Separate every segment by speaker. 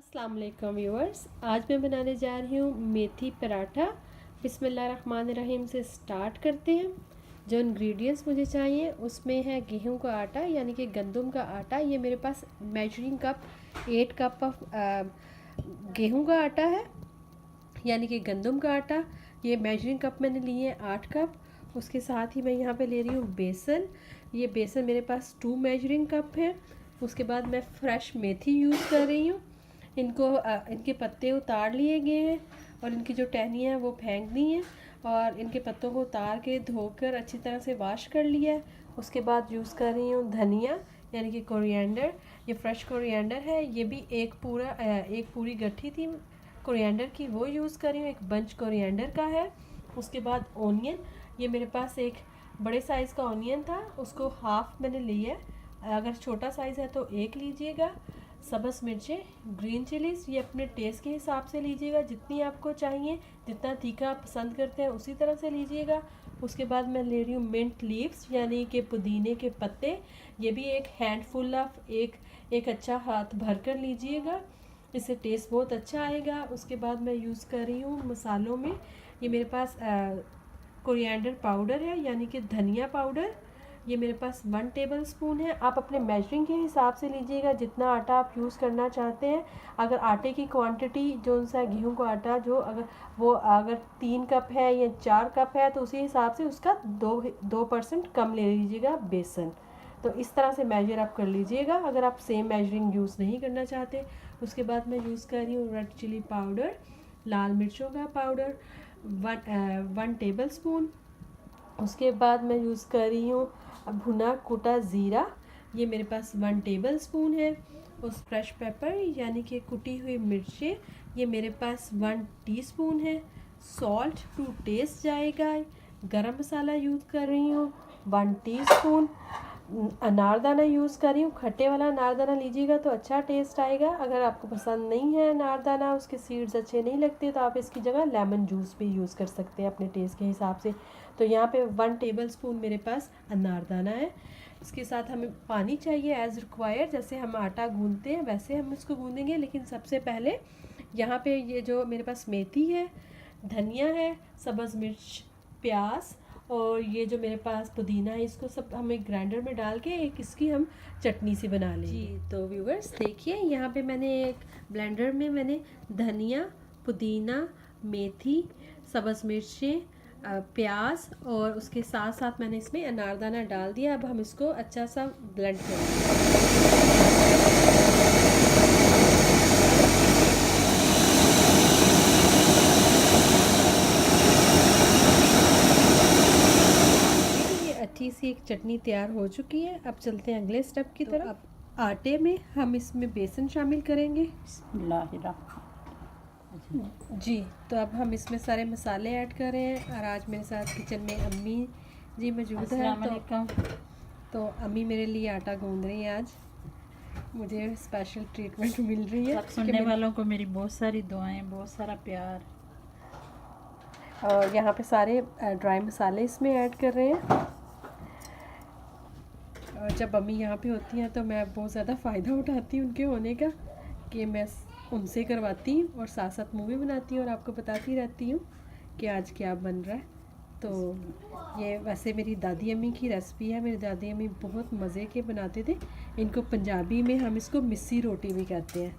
Speaker 1: अस्सलाम वालेकुम व्यूअर्स। आज मैं बनाने जा रही हूँ मेथी पराठा। बिस्मिल्लाहिर्रहमानिर्रहीम से स्टार्ट करते हैं। जो इंग्रेडिएंट्स मुझे चाहिए उसमें है गेहूं का आटा यानी कि गंदम का आटा। ये मेरे पास मेजरिंग कप 8 कप ऑफ गेहूं का आटा है यानी कि गंदम का आटा। ये मेजरिंग कप मैंने लिए हैं 8 कप। उसके साथ ही मैं यहाँ पे ले रही हूँ बेसन। ये बेसन मेरे पास 2 मेजरिंग कप है। उसके बाद मैं फ्रेश मेथी यूज़ कर रही हूँ। इनके पत्ते उतार लिए गए हैं और इनकी जो टहनियाँ हैं वो फेंक दी हैं और इनके पत्तों को उतार के धोकर अच्छी तरह से वॉश कर लिया है। उसके बाद यूज़ कर रही हूँ धनिया यानी कि कोरिएंडर। ये फ्रेश कोरिएंडर है। ये भी एक पूरी गट्ठी थी कोरिएंडर की, वो यूज़ कर रही हूँ। एक बंच कोरिएंडर का है। उसके बाद ओनियन, ये मेरे पास एक बड़े साइज़ का ओनियन था, उसको हाफ़ मैंने लिया है। अगर छोटा साइज़ है तो एक लीजिएगा। सब्ज़ मिर्चें, ग्रीन चिलीज़, ये अपने टेस्ट के हिसाब से लीजिएगा, जितनी आपको चाहिए, जितना तीखा आप पसंद करते हैं उसी तरह से लीजिएगा। उसके बाद मैं ले रही हूँ मिंट लीव्स यानी कि पुदीने के पत्ते। ये भी एक हैंडफुल ऑफ एक अच्छा हाथ भर कर लीजिएगा, इससे टेस्ट बहुत अच्छा आएगा। उसके बाद मैं यूज़ कर रही हूँ मसालों में, ये मेरे पास कोरिएंडर पाउडर है यानी कि धनिया पाउडर। ये मेरे पास 1 टेबल स्पून है। आप अपने मेजरिंग के हिसाब से लीजिएगा, जितना आटा आप यूज़ करना चाहते हैं। अगर आटे की क्वांटिटी जो सा गेहूं का आटा जो अगर 3 कप है या 4 कप है तो उसी हिसाब से उसका 2% कम ले लीजिएगा बेसन। तो इस तरह से मेजर आप कर लीजिएगा अगर आप सेम मेजरिंग यूज़ नहीं करना चाहते। उसके बाद मैं यूज़ कर रही हूँ रेड चिली पाउडर, लाल मिर्चों का पाउडर 1 टेबल स्पून। उसके बाद मैं यूज़ कर रही हूँ भुना कुटा ज़ीरा, ये मेरे पास 1 टेबल स्पून है। उस फ्रेश पेपर यानी कि कुटी हुई मिर्चें, ये मेरे पास 1 टीस्पून है। सॉल्ट टू टेस्ट जाएगा। गरम मसाला यूज़ कर रही हूँ 1 टीस्पून। अनारदाना यूज़ कर रही हूँ, खट्टे वाला अनारदाना लीजिएगा तो अच्छा टेस्ट आएगा। अगर आपको पसंद नहीं है अनारदाना, उसके सीड्स अच्छे नहीं लगते, तो आप इसकी जगह लेमन जूस भी यूज़ कर सकते हैं अपने टेस्ट के हिसाब से। तो यहाँ पे 1 टेबल स्पून मेरे पास अनारदाना है। इसके साथ हमें पानी चाहिए एज़ रिक्वायर्ड, जैसे हम आटा गूंदते हैं वैसे हम इसको गूंदेंगे। लेकिन सबसे पहले यहाँ पे ये जो मेरे पास मेथी है, धनिया है, सब्ज़ मिर्च, प्याज और ये जो मेरे पास पुदीना है, इसको सब हमें ग्राइंडर में डाल के एक इसकी हम चटनी सी बना लेंगे। जी तो व्यूअर्स देखिए, यहाँ पे मैंने एक ब्लेंडर में मैंने धनिया, पुदीना, मेथी, सब्ज़ मिर्चें, प्याज और उसके साथ साथ मैंने इसमें अनारदाना डाल दिया। अब हम इसको अच्छा सा ब्लेंड करेंगे। अच्छी सी एक चटनी तैयार हो चुकी है। अब चलते हैं अगले स्टेप की तरफ। अब आटे में हम इसमें बेसन शामिल करेंगे। जी तो अब हम इसमें सारे मसाले ऐड कर रहे हैं और आज मेरे साथ किचन में अम्मी जी मौजूद है। तो अम्मी मेरे लिए आटा गूंद रही हैं। आज मुझे स्पेशल ट्रीटमेंट मिल रही है।
Speaker 2: सब सुनने वालों को मेरी बहुत सारी दुआएं, बहुत सारा प्यार।
Speaker 1: और यहाँ पे सारे ड्राई मसाले इसमें ऐड कर रहे हैं। और जब अम्मी यहाँ पे होती हैं तो मैं बहुत ज़्यादा फ़ायदा उठाती हूँ उनके होने का, कि मैं उनसे करवाती हूँ और साथ साथ मूवी बनाती हूँ और आपको बताती रहती हूँ कि आज क्या बन रहा है। तो ये वैसे मेरी दादी अम्मी की रेसिपी है। मेरी दादी अम्मी बहुत मज़े के बनाते थे। इनको पंजाबी में हम इसको मिस्सी रोटी भी कहते हैं।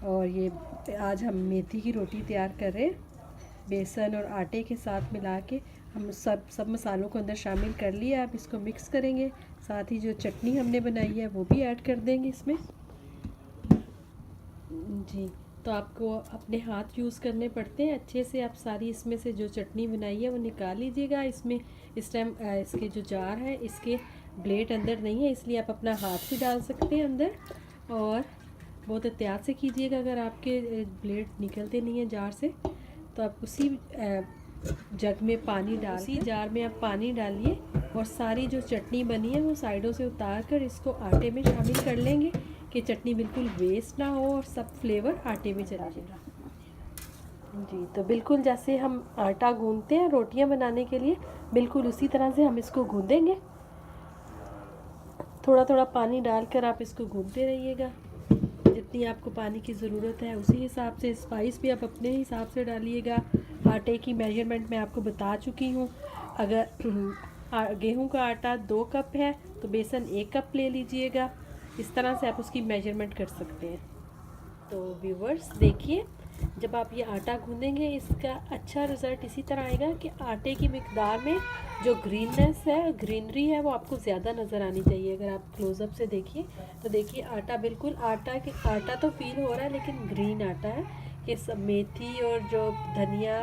Speaker 1: और ये आज हम मेथी की रोटी तैयार कर रहे हैं। बेसन और आटे के साथ मिला के हम सब मसालों को अंदर शामिल कर लिया। अब इसको मिक्स करेंगे। साथ ही जो चटनी हमने बनाई है वो भी ऐड कर देंगे इसमें। जी तो आपको अपने हाथ यूज़ करने पड़ते हैं अच्छे से। आप सारी इसमें से जो चटनी बनाई है वो निकाल लीजिएगा। इसमें इस टाइम इसके जो जार है इसके ब्लेड अंदर नहीं है, इसलिए आप अपना हाथ भी डाल सकते हैं अंदर। और बहुत एहतियात से कीजिएगा, अगर आपके ब्लेड निकलते नहीं हैं जार से तो आप उसी जग में पानी डाल, उसी जार में आप पानी डालिए और सारी जो चटनी बनी है वो साइडों से उतार कर इसको आटे में शामिल कर लेंगे कि चटनी बिल्कुल वेस्ट ना हो और सब फ्लेवर आटे में चला जाएगा। जी तो बिल्कुल जैसे हम आटा गूंदते हैं रोटियां बनाने के लिए, बिल्कुल उसी तरह से हम इसको गूंदेंगे। थोड़ा थोड़ा पानी डालकर आप इसको गूंदते रहिएगा। जितनी आपको पानी की ज़रूरत है उसी हिसाब से, स्पाइस भी आप अपने हिसाब से डालिएगा। आटे की मेजरमेंट मैं आपको बता चुकी हूँ। अगर गेहूं का आटा 2 कप है तो बेसन 1 कप ले लीजिएगा। इस तरह से आप उसकी मेजरमेंट कर सकते हैं। तो व्यूवर्स देखिए, जब आप ये आटा गूंदेंगे इसका अच्छा रिज़ल्ट इसी तरह आएगा कि आटे की मिकदार में जो ग्रीननेस है, ग्रीनरी है, वो आपको ज़्यादा नज़र आनी चाहिए। अगर आप क्लोज़अप से देखिए तो देखिए आटा बिल्कुल आटा तो फील हो रहा है लेकिन ग्रीन आटा है। कि सब मेथी और जो धनिया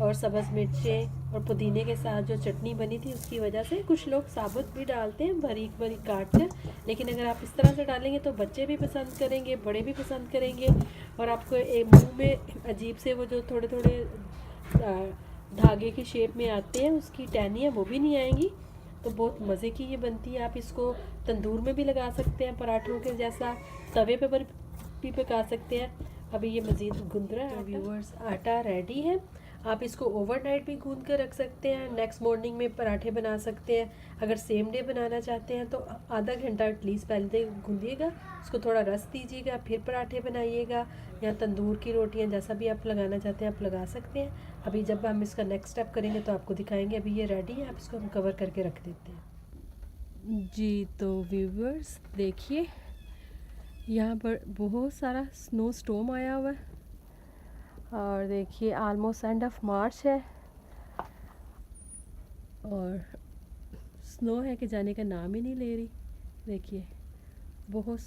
Speaker 1: और सब्ज़ मिर्चें और पुदीने के साथ जो चटनी बनी थी उसकी वजह से कुछ लोग साबुत भी डालते हैं बारीक बारीक काट कर, लेकिन अगर आप इस तरह से डालेंगे तो बच्चे भी पसंद करेंगे, बड़े भी पसंद करेंगे। और आपको एक मुंह में अजीब से वो जो थोड़े थोड़े धागे की शेप में आते हैं उसकी टहनियाँ वो भी नहीं आएंगी। तो बहुत मज़े की ये बनती है। आप इसको तंदूर में भी लगा सकते हैं पराठों के जैसा, तवे पे भी पका सकते हैं। अभी ये मज़ीद गूंद रहा है। व्यूअर्स आटा रेडी है। आप इसको ओवरनाइट भी गूंद कर रख सकते हैं, नेक्स्ट मॉर्निंग में पराठे बना सकते हैं। अगर सेम डे बनाना चाहते हैं तो आधा घंटा एटलीस्ट पहले गूंदिएगा, उसको थोड़ा रस दीजिएगा, फिर पराठे बनाइएगा, या तंदूर की रोटियां जैसा भी आप लगाना चाहते हैं आप लगा सकते हैं। अभी जब हम इसका नेक्स्ट स्टेप करेंगे तो आपको दिखाएंगे। अभी ये रेडी है, आप इसको हम कवर करके रख देते हैं जी। तो व्यूवर्स देखिए, यहाँ पर बहुत सारा स्नो स्टॉर्म आया हुआ है और देखिए ऑलमोस्ट एंड ऑफ मार्च है और स्नो है कि जाने का नाम ही नहीं ले रही। देखिए बहुत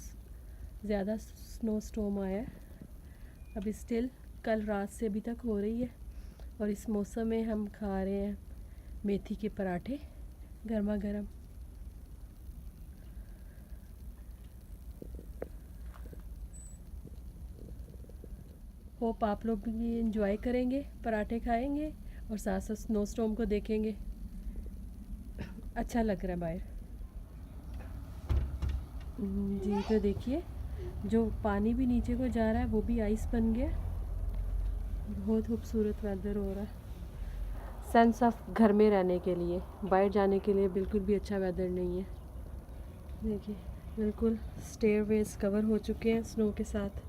Speaker 1: ज़्यादा स्नो स्टॉर्म आया है। अभी स्टिल कल रात से अभी तक हो रही है और इस मौसम में हम खा रहे हैं मेथी के पराठे गर्मा गर्म। होप आप लोग भी इंजॉय करेंगे, पराठे खाएंगे और साथ साथ स्नो स्टॉर्म को देखेंगे। अच्छा लग रहा है बाहर जी। तो देखिए जो पानी भी नीचे को जा रहा है वो भी आइस बन गया। बहुत खूबसूरत वेदर हो रहा है। सेंस ऑफ घर में रहने के लिए, बाहर जाने के लिए बिल्कुल भी अच्छा वेदर नहीं है। देखिए बिल्कुल स्टेयरवेज कवर हो चुके हैं स्नो के साथ।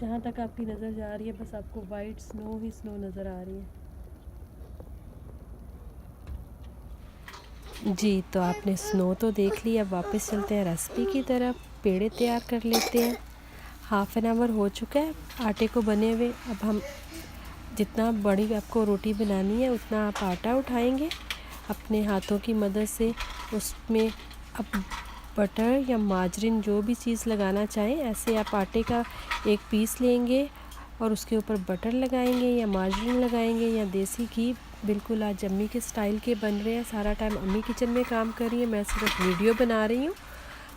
Speaker 1: जहाँ तक आपकी नज़र जा रही है बस आपको वाइट स्नो ही स्नो नज़र आ रही है जी। तो आपने स्नो तो देख ली, अब वापस चलते हैं रेसिपी की तरफ। पेड़े तैयार कर लेते हैं। हाफ़ एन आवर हो चुका है आटे को बने हुए। अब हम जितना बड़ी आपको रोटी बनानी है उतना आप आटा उठाएंगे अपने हाथों की मदद से। उसमें अब बटर या मार्जरीन जो भी चीज़ लगाना चाहें, ऐसे आप आटे का एक पीस लेंगे और उसके ऊपर बटर लगाएंगे या मार्जरीन लगाएंगे या देसी घी। बिल्कुल आज अम्मी के स्टाइल के बन रहे हैं। सारा टाइम अम्मी किचन में काम कर रही है, मैं सिर्फ वीडियो बना रही हूँ।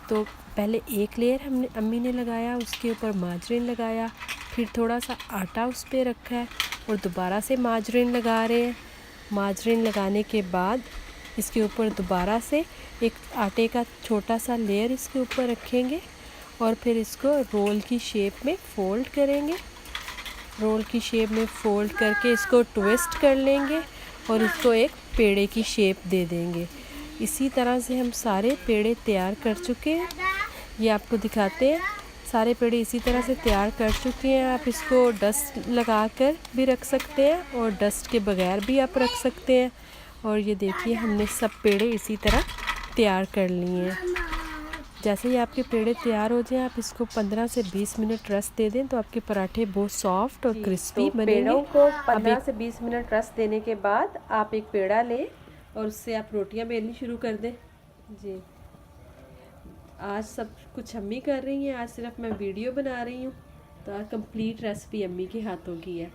Speaker 1: तो पहले एक लेयर अम्मी ने लगाया, उसके ऊपर मार्जरीन लगाया, फिर थोड़ा सा आटा उस पर रखा है और दोबारा से मार्जरीन लगा रहे हैं। मार्जरीन लगाने के बाद इसके ऊपर दोबारा से एक आटे का छोटा सा लेयर इसके ऊपर रखेंगे और फिर इसको रोल की शेप में फ़ोल्ड करेंगे। रोल की शेप में फ़ोल्ड करके इसको ट्विस्ट कर लेंगे और इसको एक पेड़े की शेप दे देंगे। इसी तरह से हम सारे पेड़े तैयार कर चुके हैं। ये आपको दिखाते हैं, सारे पेड़े इसी तरह से तैयार कर चुके हैं। आप इसको डस्ट लगा कर भी रख सकते हैं और डस्ट के बगैर भी आप रख सकते हैं। और ये देखिए हमने सब पेड़े इसी तरह तैयार कर लिए हैं। जैसे ही आपके पेड़े तैयार हो जाएं आप इसको 15 से 20 मिनट रेस्ट दे दें तो आपके पराठे बहुत सॉफ्ट और क्रिस्पी बनेंगे। पेड़ों को 15 से 20 मिनट रेस्ट देने के बाद आप एक पेड़ा लें और उससे आप रोटियां बेलनी शुरू कर दें जी। आज सब कुछ अम्मी कर रही हैं, आज सिर्फ मैं वीडियो बना रही हूँ। तो आज कंप्लीट रेसिपी अम्मी के हाथों की है।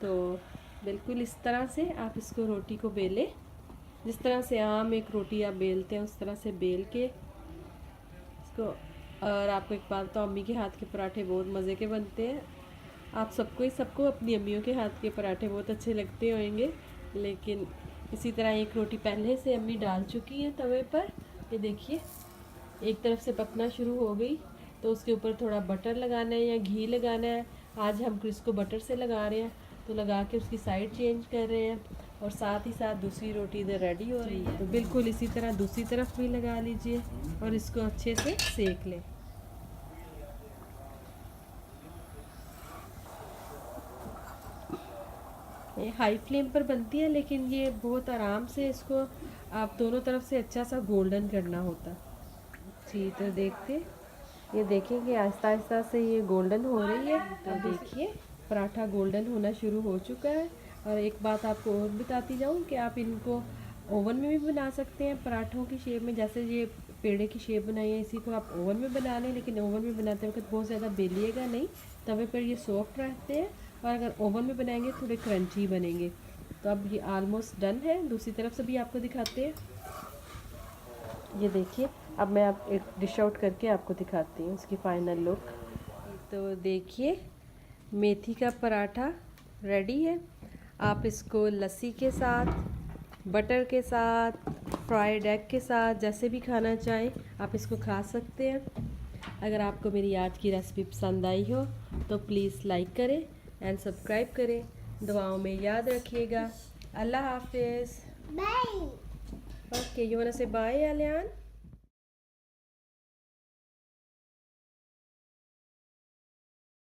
Speaker 1: तो बिल्कुल इस तरह से आप इसको रोटी को बेलें, जिस तरह से आम एक रोटी आप बेलते हैं उस तरह से बेल के इसको। और आपको एक बात तो अम्मी के हाथ के पराठे बहुत मज़े के बनते हैं। आप सबको अपनी अम्मियों के हाथ के पराठे बहुत अच्छे लगते होंगे। लेकिन इसी तरह एक रोटी पहले से अम्मी डाल चुकी है तवे पर। ये देखिए एक तरफ से पकना शुरू हो गई तो उसके ऊपर थोड़ा बटर लगाना है या घी लगाना है। आज हम इसको बटर से लगा रहे हैं तो लगा के उसकी साइड चेंज कर रहे हैं। और साथ ही साथ दूसरी रोटी इधर रेडी हो रही है। तो बिल्कुल इसी तरह दूसरी तरफ भी लगा लीजिए और इसको अच्छे से सेक लें। ये हाई फ्लेम पर बनती है, लेकिन ये बहुत आराम से इसको आप दोनों तरफ से अच्छा सा गोल्डन करना होता। जी, तो देखते ये देखें कि आहिस्ता आहिस्ता से ये गोल्डन हो रही है। तो देखिए पराठा गोल्डन होना शुरू हो चुका है। और एक बात आपको और बताती जाऊँ कि आप इनको ओवन में भी बना सकते हैं पराठों की शेप में। जैसे ये पेड़े की शेप बनाई है, इसी को आप ओवन में बना लें, लेकिन ओवन में बनाते वक्त बहुत ज़्यादा बेलिएगा नहीं, तवे पर ये सॉफ्ट रहते हैं। और अगर ओवन में बनाएंगे थोड़े क्रंची बनेंगे। तो अब ये ऑलमोस्ट डन है। दूसरी तरफ से भी आपको दिखाते हैं। ये देखिए, अब मैं आप एक डिश आउट करके आपको दिखाती हूँ उसकी फाइनल लुक। तो देखिए मेथी का पराठा रेडी है। आप इसको लस्सी के साथ, बटर के साथ, फ्राइड एग के साथ, जैसे भी खाना चाहें आप इसको खा सकते हैं। अगर आपको मेरी आज की रेसिपी पसंद आई हो तो प्लीज़ लाइक करें एंड सब्सक्राइब करें। दुआओं में याद रखिएगा। अल्लाह हाफिज़।
Speaker 3: Bye.
Speaker 1: Okay, you want to say bye Aliyan?